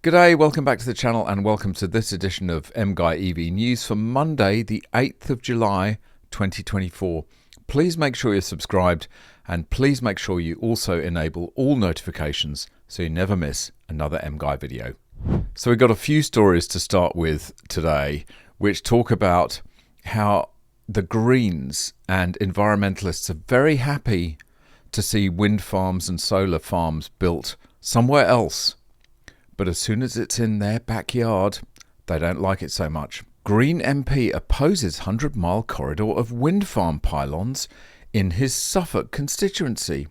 G'day, welcome back to the channel and welcome to this edition of MGUY EV News for Monday, the 8th of July 2024. Please make sure you're subscribed and please make sure you also enable all notifications so you never miss another MGUY video. So we've got a few stories to start with today which talk about how the Greens and environmentalists are very happy to see wind farms and solar farms built somewhere else. But as soon as it's in their backyard, they don't like it so much. Green MP opposes 100-mile corridor of wind farm pylons in his Suffolk constituency.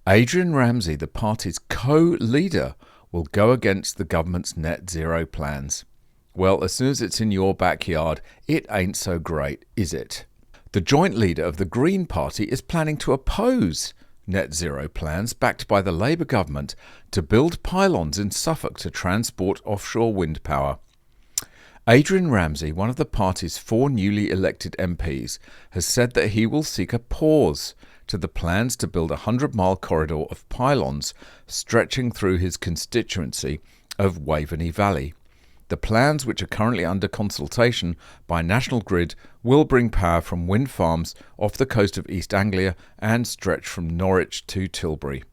Adrian Ramsay, the party's co-leader, will go against the government's net zero plans. Well, as soon as it's in your backyard, it ain't so great, is it? The joint leader of the Green Party is planning to oppose net zero plans backed by the Labour government to build pylons in Suffolk to transport offshore wind power. Adrian Ramsay, one of the party's 4 newly elected MPs, has said that he will seek a pause to the plans to build a 100-mile corridor of pylons stretching through his constituency of Waveney Valley. The plans, which are currently under consultation by National Grid, will bring power from wind farms off the coast of East Anglia and stretch from Norwich to Tilbury.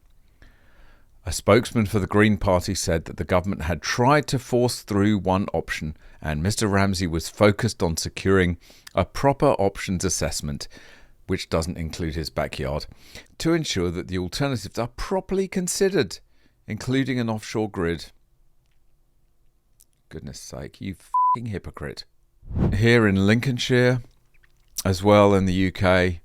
A spokesman for the Green Party said that the government had tried to force through one option and Mr Ramsay was focused on securing a proper options assessment, which doesn't include his backyard, to ensure that the alternatives are properly considered, including an offshore grid. Goodness sake, you f***ing hypocrite. Here in Lincolnshire, as well in the UK,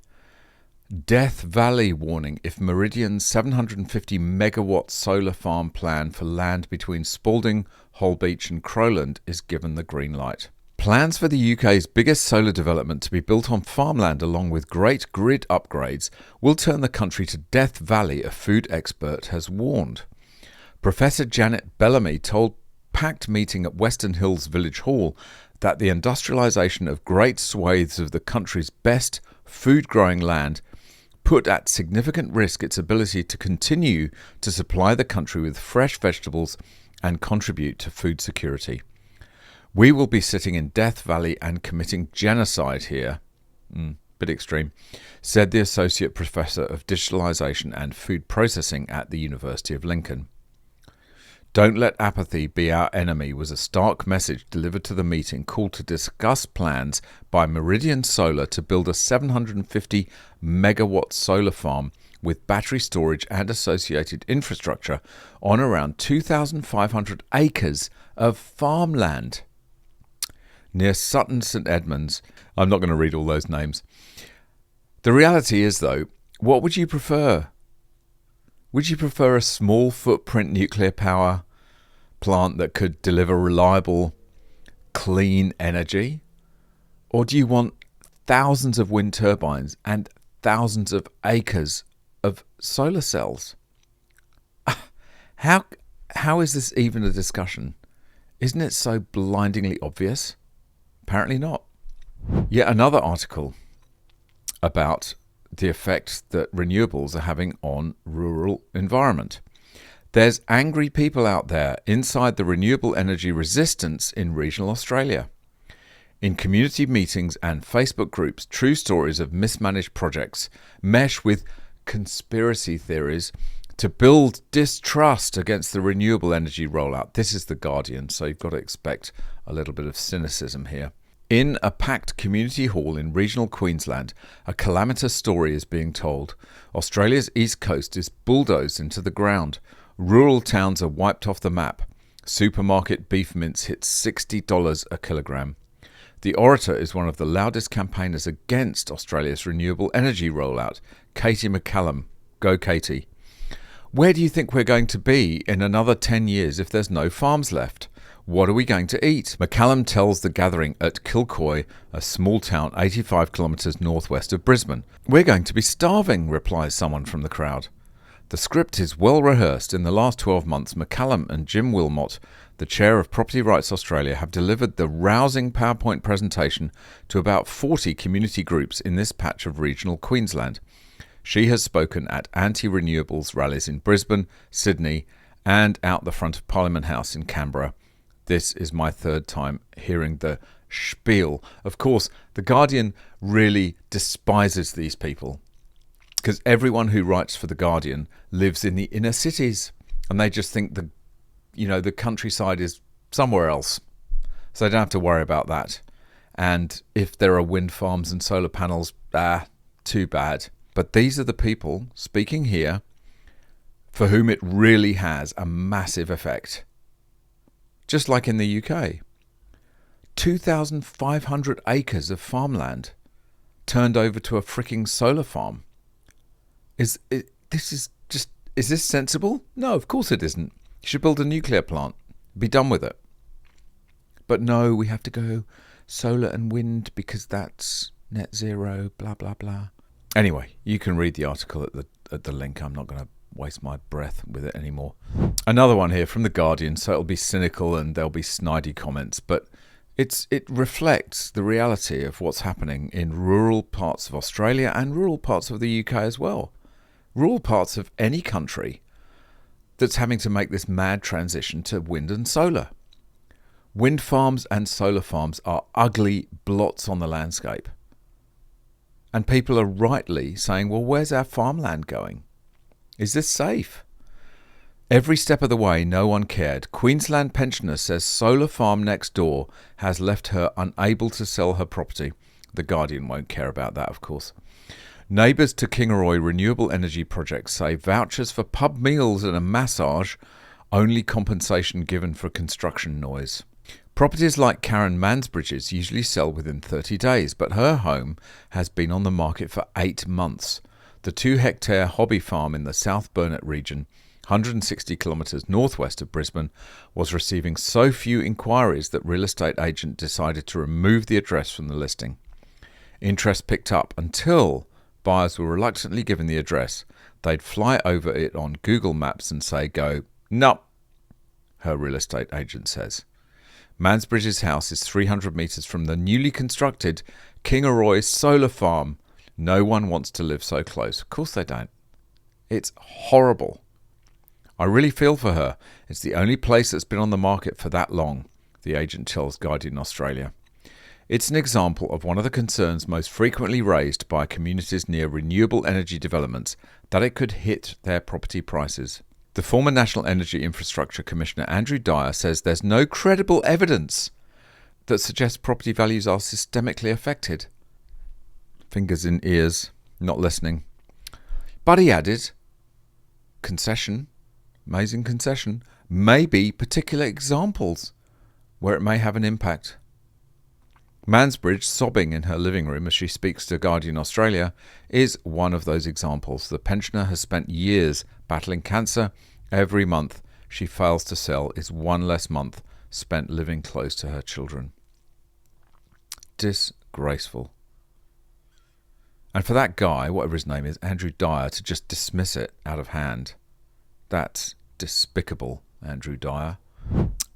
Death Valley warning if Meridian's 750 megawatt solar farm plan for land between Spalding, Holbeach and Crowland is given the green light. Plans for the UK's biggest solar development to be built on farmland along with great grid upgrades will turn the country to Death Valley, a food expert has warned. Professor Janet Bellamy told packed meeting at Western Hills Village Hall that the industrialisation of great swathes of the country's best food-growing land put at significant risk its ability to continue to supply the country with fresh vegetables and contribute to food security. We will be sitting in Death Valley and committing genocide here. Bit extreme, said the Associate Professor of Digitalisation and Food Processing at the University of Lincoln. Don't let apathy be our enemy was a stark message delivered to the meeting called to discuss plans by Meridian Solar to build a 750 megawatt solar farm with battery storage and associated infrastructure on around 2,500 acres of farmland near Sutton St Edmunds. I'm not going to read all those names. The reality is, though, what would you prefer? Would you prefer a small footprint nuclear power plant that could deliver reliable, clean energy? Or do you want thousands of wind turbines and thousands of acres of solar cells? How is this even a discussion? Isn't it so blindingly obvious? Apparently not. Yet another article about the effect that renewables are having on rural environment. There's angry people out there inside the renewable energy resistance in regional Australia. In community meetings and Facebook groups, true stories of mismanaged projects mesh with conspiracy theories to build distrust against the renewable energy rollout. This is The Guardian, so you've got to expect a little bit of cynicism here. In a packed community hall in regional Queensland, a calamitous story is being told. Australia's east coast is bulldozed into the ground. Rural towns are wiped off the map. Supermarket beef mince hits $60 a kilogram. The orator is one of the loudest campaigners against Australia's renewable energy rollout, Katie McCallum. Go Katie. Where do you think we're going to be in another 10 years if there's no farms left? What are we going to eat? McCallum tells the gathering at Kilcoy, a small town 85 kilometres northwest of Brisbane. We're going to be starving, replies someone from the crowd. The script is well rehearsed. In the last 12 months, McCallum and Jim Wilmot, the chair of Property Rights Australia, have delivered the rousing PowerPoint presentation to about 40 community groups in this patch of regional Queensland. She has spoken at anti-renewables rallies in Brisbane, Sydney and out the front of Parliament House in Canberra. This is my third time hearing the spiel. Of course, The Guardian really despises these people because everyone who writes for The Guardian lives in the inner cities and they just think the countryside is somewhere else. So they don't have to worry about that. And if there are wind farms and solar panels, too bad. But these are the people speaking here for whom it really has a massive effect. Just like in the UK. 2,500 acres of farmland turned over to a freaking solar farm. Is this sensible? No, of course it isn't. You should build a nuclear plant. Be done with it. But no, we have to go solar and wind because that's net zero, blah, blah, blah. Anyway, you can read the article at the link. I'm not going to waste my breath with it anymore. Another one here from The Guardian, so it'll be cynical and there'll be snidey comments, but it reflects the reality of what's happening in rural parts of Australia and rural parts of the UK as well. Rural parts of any country that's having to make this mad transition to wind and solar. Wind farms and solar farms are ugly blots on the landscape. And people are rightly saying, well, where's our farmland going? Is this safe? Every step of the way, no one cared. Queensland pensioner says solar farm next door has left her unable to sell her property. The Guardian won't care about that, of course. Neighbours to Kingaroy renewable energy projects say vouchers for pub meals and a massage, only compensation given for construction noise. Properties like Karen Mansbridge's usually sell within 30 days, but her home has been on the market for 8 months. The 2-hectare hobby farm in the South Burnett region, 160 kilometres northwest of Brisbane, was receiving so few inquiries that real estate agent decided to remove the address from the listing. Interest picked up until buyers were reluctantly given the address. They'd fly over it on Google Maps and say, go, nope, her real estate agent says. Mansbridge's house is 300 metres from the newly constructed Kingaroy solar farm. No one wants to live so close. Of course they don't. It's horrible. I really feel for her. It's the only place that's been on the market for that long, the agent tells Guardian Australia. It's an example of one of the concerns most frequently raised by communities near renewable energy developments, that it could hit their property prices. The former National Energy Infrastructure Commissioner Andrew Dyer says there's no credible evidence that suggests property values are systemically affected. Fingers in ears, not listening. But he added, concession, amazing concession, may be particular examples where it may have an impact. Mansbridge, sobbing in her living room as she speaks to Guardian Australia, is one of those examples. The pensioner has spent years battling cancer. Every month she fails to sell is one less month spent living close to her children. Disgraceful. And for that guy, whatever his name is, Andrew Dyer, to just dismiss it out of hand. That's despicable, Andrew Dyer.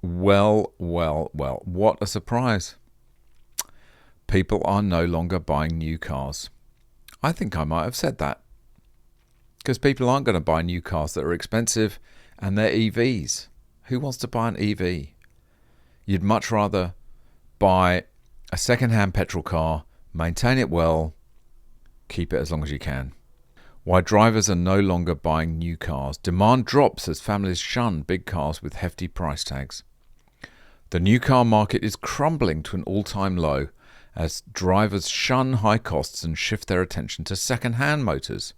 Well, what a surprise. People are no longer buying new cars. I think I might have said that. Because people aren't going to buy new cars that are expensive and they're EVs. Who wants to buy an EV? You'd much rather buy a second-hand petrol car, maintain it well, keep it as long as you can. Why drivers are no longer buying new cars. Demand drops as families shun big cars with hefty price tags. The new car market is crumbling to an all-time low as drivers shun high costs and shift their attention to second-hand motors.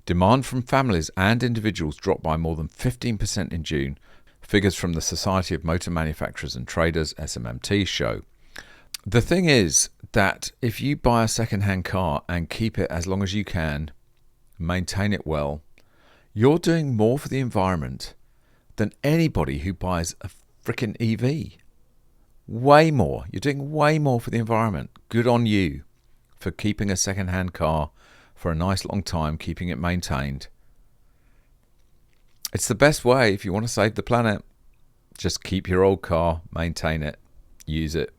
Demand from families and individuals dropped by more than 15% in June. Figures from the Society of Motor Manufacturers and Traders, SMMT, show. The thing is that if you buy a second-hand car and keep it as long as you can, maintain it well, you're doing more for the environment than anybody who buys a freaking EV. Way more. You're doing way more for the environment. Good on you for keeping a second-hand car for a nice long time, keeping it maintained. It's the best way if you want to save the planet. Just keep your old car, maintain it, use it.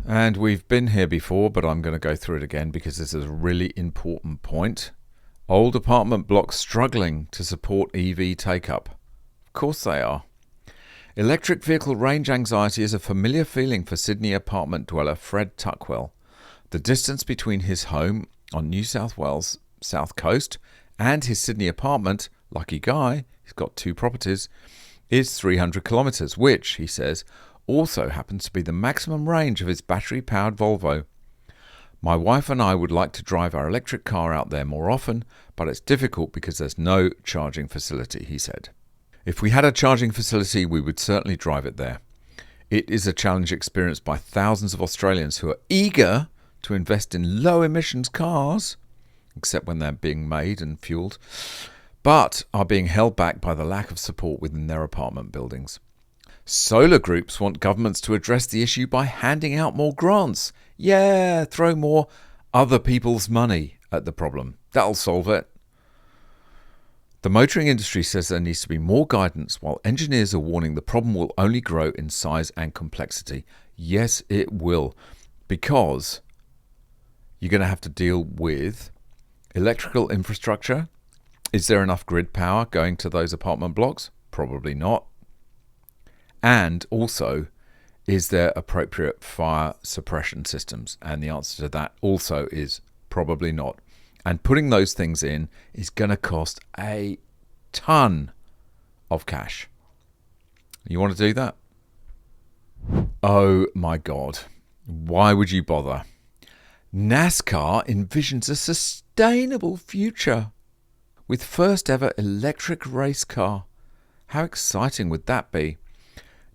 And we've been here before, but I'm going to go through it again because this is a really important point. Old apartment blocks struggling to support EV take-up. Of course they are. Electric vehicle range anxiety is a familiar feeling for Sydney apartment dweller Fred Tuckwell. The distance between his home on New South Wales south coast and his Sydney apartment, lucky guy, he's got 2 properties, is 300 kilometres, which, he says, also happens to be the maximum range of his battery-powered Volvo. My wife and I would like to drive our electric car out there more often, but it's difficult because there's no charging facility, he said. If we had a charging facility, we would certainly drive it there. It is a challenge experienced by thousands of Australians who are eager to invest in low-emissions cars, except when they're being made and fueled, but are being held back by the lack of support within their apartment buildings. Solar groups want governments to address the issue by handing out more grants. Yeah, throw more other people's money at the problem. That'll solve it. The motoring industry says there needs to be more guidance, while engineers are warning the problem will only grow in size and complexity. Yes, it will, because you're going to have to deal with electrical infrastructure. Is there enough grid power going to those apartment blocks? Probably not. And also, is there appropriate fire suppression systems? And the answer to that also is probably not. And putting those things in is going to cost a ton of cash. You want to do that? Oh my God. Why would you bother? NASCAR envisions a sustainable future with first ever electric race car. How exciting would that be?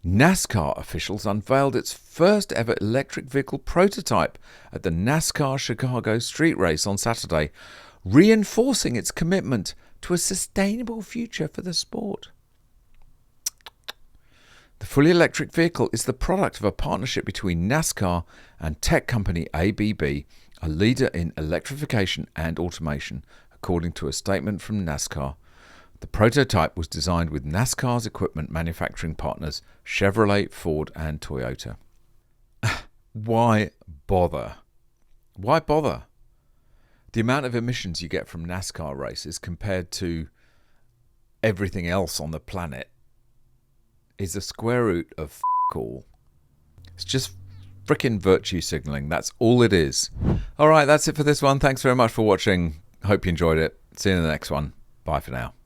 NASCAR officials unveiled its first ever electric vehicle prototype at the NASCAR Chicago street race on Saturday, reinforcing its commitment to a sustainable future for the sport. The fully electric vehicle is the product of a partnership between NASCAR and tech company ABB, a leader in electrification and automation, according to a statement from NASCAR. The prototype was designed with NASCAR's equipment manufacturing partners Chevrolet, Ford and Toyota. Why bother? Why bother? The amount of emissions you get from NASCAR races compared to everything else on the planet is the square root of all. It's just frickin' virtue signaling. That's all it is. All right, that's it for this one. Thanks very much for watching. Hope you enjoyed it. See you in the next one. Bye for now.